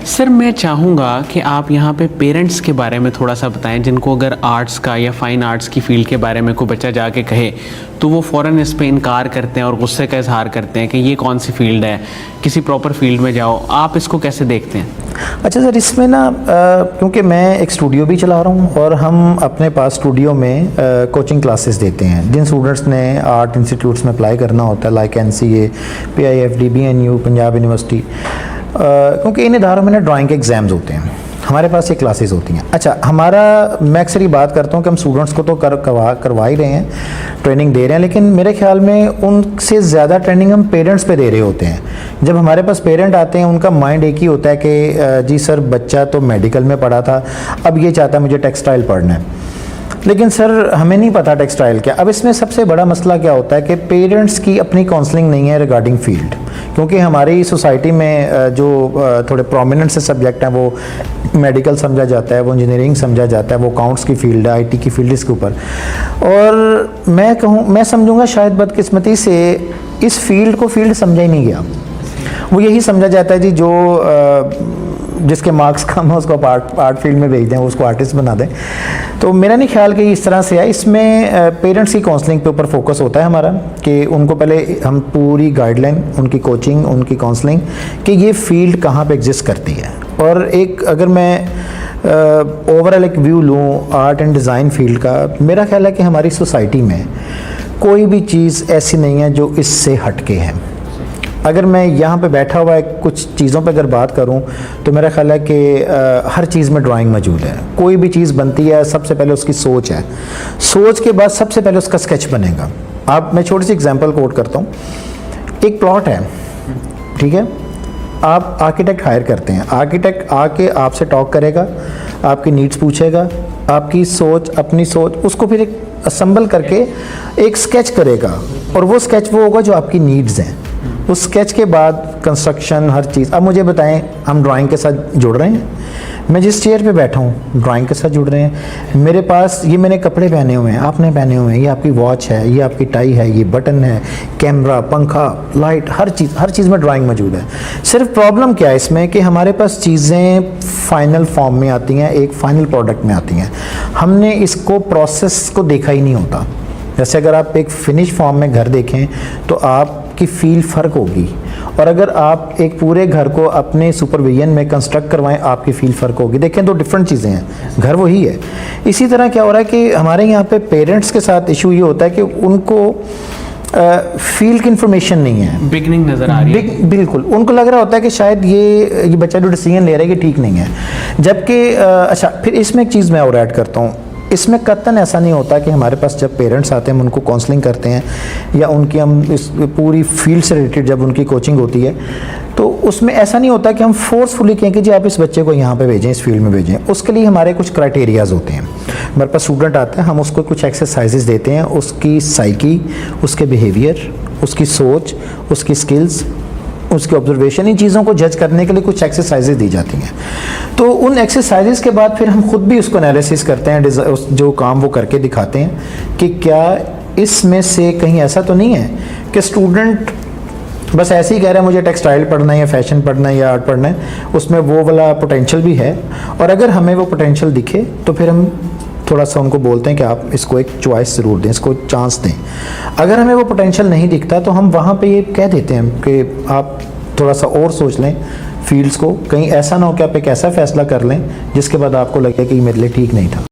Sir मैं चाहूँगा कि आप यहाँ पे पेरेंट्स के बारे में थोड़ा सा बताएं, जिनको अगर आर्ट्स का या फाइन आर्ट्स की फ़ील्ड के बारे में कोई बच्चा जाके कहे तो वो फ़ौरन इस पे इनकार करते हैं और गुस्से का इजहार करते हैं कि ये कौन सी फ़ील्ड है, किसी प्रॉपर फील्ड में जाओ। आप इसको कैसे देखते हैं? अच्छा सर, इसमें ना क्योंकि मैं एक स्टूडियो भी चला रहा हूँ और हम अपने पास स्टूडियो में कोचिंग क्लासेस देते हैं जिन स्टूडेंट्स ने आर्ट इंस्टीट्यूट्स में अप्लाई करना होता है, like NCA, PIFD, BNU, Punjab university, क्योंकि इन इदारों में ना ड्राइंग के एग्ज़ाम्स होते हैं, हमारे पास ये क्लासेस होती हैं। अच्छा, मैं अक्सर ही बात करता हूँ कि हम स्टूडेंट्स को तो करवा ही रहे हैं, ट्रेनिंग दे रहे हैं, लेकिन मेरे ख्याल में उनसे ज़्यादा ट्रेनिंग हम पेरेंट्स पे दे रहे होते हैं। जब हमारे पास पेरेंट आते हैं, उनका माइंड एक ही होता है कि जी सर, बच्चा तो मेडिकल में पढ़ा था, अब ये चाहता है मुझे टेक्सटाइल पढ़ना है, लेकिन सर हमें नहीं पता टेक्सटाइल क्या। अब इसमें सबसे बड़ा मसला क्या होता है कि पेरेंट्स की अपनी काउंसलिंग नहीं है रिगार्डिंग फील्ड, क्योंकि हमारी सोसाइटी में जो थोड़े प्रोमिनेंट से सब्जेक्ट हैं वो मेडिकल समझा जाता है, वो इंजीनियरिंग समझा जाता है, वो अकाउंट्स की फील्ड है, IT की फील्ड इसके ऊपर। और मैं समझूंगा शायद बदकिस्मती से इस फील्ड को फील्ड समझा ही नहीं गया। वो यही समझा जाता है जी जो जिसके मार्क्स कम है उसको आर्ट फील्ड में भेज दें, उसको आर्टिस्ट बना दें। तो मेरा नहीं ख्याल कि इस तरह से है। इसमें पेरेंट्स की काउंसलिंग पे ऊपर फोकस होता है हमारा, कि उनको पहले हम पूरी गाइडलाइन, उनकी कोचिंग, उनकी काउंसलिंग कि ये फील्ड कहाँ पे एग्जिस्ट करती है। और एक अगर मैं ओवरऑल एक व्यू लूँ आर्ट एंड डिज़ाइन फील्ड का, मेरा ख्याल है कि हमारी सोसाइटी में कोई भी चीज़ ऐसी नहीं है जो इससे हटके है। अगर मैं यहाँ पे बैठा हुआ है कुछ चीज़ों पे अगर बात करूँ तो मेरा ख्याल है कि हर चीज़ में ड्राइंग मौजूद है। कोई भी चीज़ बनती है सबसे पहले उसकी सोच है, सोच के बाद सबसे पहले उसका स्केच बनेगा। मैं छोटी सी एग्जांपल कोट करता हूँ। एक प्लॉट है, ठीक है, आप आर्किटेक्ट हायर करते हैं, आर्किटेक्ट आके आपसे टॉक करेगा, आपकी नीड्स पूछेगा, आपकी सोच, अपनी सोच, उसको फिर एक असम्बल करके एक स्केच करेगा, और वो स्केच वो होगा जो आपकी नीड्स हैं। उस स्केच के बाद कंस्ट्रक्शन, हर चीज़। अब मुझे बताएं, हम ड्राइंग के साथ जुड़ रहे हैं? मैं जिस चेयर पे बैठा हूँ ड्राइंग के साथ जुड़ रहे हैं। मेरे पास ये मैंने कपड़े पहने हुए हैं, आपने पहने हुए हैं, ये आपकी वॉच है, ये आपकी टाई है, ये बटन है, कैमरा, पंखा, लाइट, हर चीज़ में ड्राइंग मौजूद है। सिर्फ प्रॉब्लम क्या है इसमें कि हमारे पास चीज़ें फाइनल फॉर्म में आती हैं, एक फाइनल प्रोडक्ट में आती हैं, हमने इसको प्रोसेस को देखा ही नहीं होता। जैसे अगर आप एक फिनिश फॉर्म में घर देखें तो आपकी फील फ़र्क होगी, और अगर आप एक पूरे घर को अपने सुपरविजन में कंस्ट्रक्ट करवाएं, आपकी फील फ़र्क होगी। देखें, दो डिफरेंट चीज़ें हैं, घर वही है। इसी तरह क्या हो रहा है कि हमारे यहाँ पे पेरेंट्स के साथ इशू ये होता है कि उनको फील्ड की इंफॉर्मेशन नहीं है, बिगनिंग नज़र आ रही है। बिल्कुल, उनको लग रहा होता है कि शायद ये बच्चा जो डिसीजन ले रहा है कि ठीक नहीं है, जबकि अच्छा, फिर इसमें एक चीज़ मैं और ऐड करता हूँ। इसमें कतन ऐसा नहीं होता कि हमारे पास जब पेरेंट्स आते हैं हम उनको काउंसलिंग करते हैं, या उनकी हम इस पूरी फील्ड से रिलेटेड जब उनकी कोचिंग होती है, तो उसमें ऐसा नहीं होता कि हम फोर्सफुली कहें कि जी आप इस बच्चे को यहाँ पे भेजें, इस फील्ड में भेजें। उसके लिए हमारे कुछ क्राइटेरियाज होते हैं। हमारे पास स्टूडेंट आता है, हम उसको कुछ एक्सरसाइजेज देते हैं, उसकी साइकी, उसके बिहेवियर, उसकी सोच, उसकी स्किल्स, उसके ऑब्जर्वेशन, इन चीज़ों को जज करने के लिए कुछ एक्सरसाइजेज दी जाती हैं। तो उन एक्सरसाइजेज के बाद फिर हम खुद भी उसको एनालिसिस करते हैं, जो काम वो करके दिखाते हैं कि क्या इसमें से कहीं ऐसा तो नहीं है कि स्टूडेंट बस ऐसे ही कह रहा है मुझे टेक्सटाइल पढ़ना है या फैशन पढ़ना है या आर्ट पढ़ना है, उसमें वो वाला पोटेंशियल भी है। और अगर हमें वो पोटेंशियल दिखे तो फिर हम थोड़ा सा उनको बोलते हैं कि आप इसको एक चॉइस ज़रूर दें, इसको चांस दें। अगर हमें वो पोटेंशियल नहीं दिखता तो हम वहाँ पे ये कह देते हैं कि आप थोड़ा सा और सोच लें फील्ड्स को, कहीं ऐसा ना हो कि आप एक ऐसा फैसला कर लें जिसके बाद आपको लगे कि मेरे लिए ठीक नहीं था।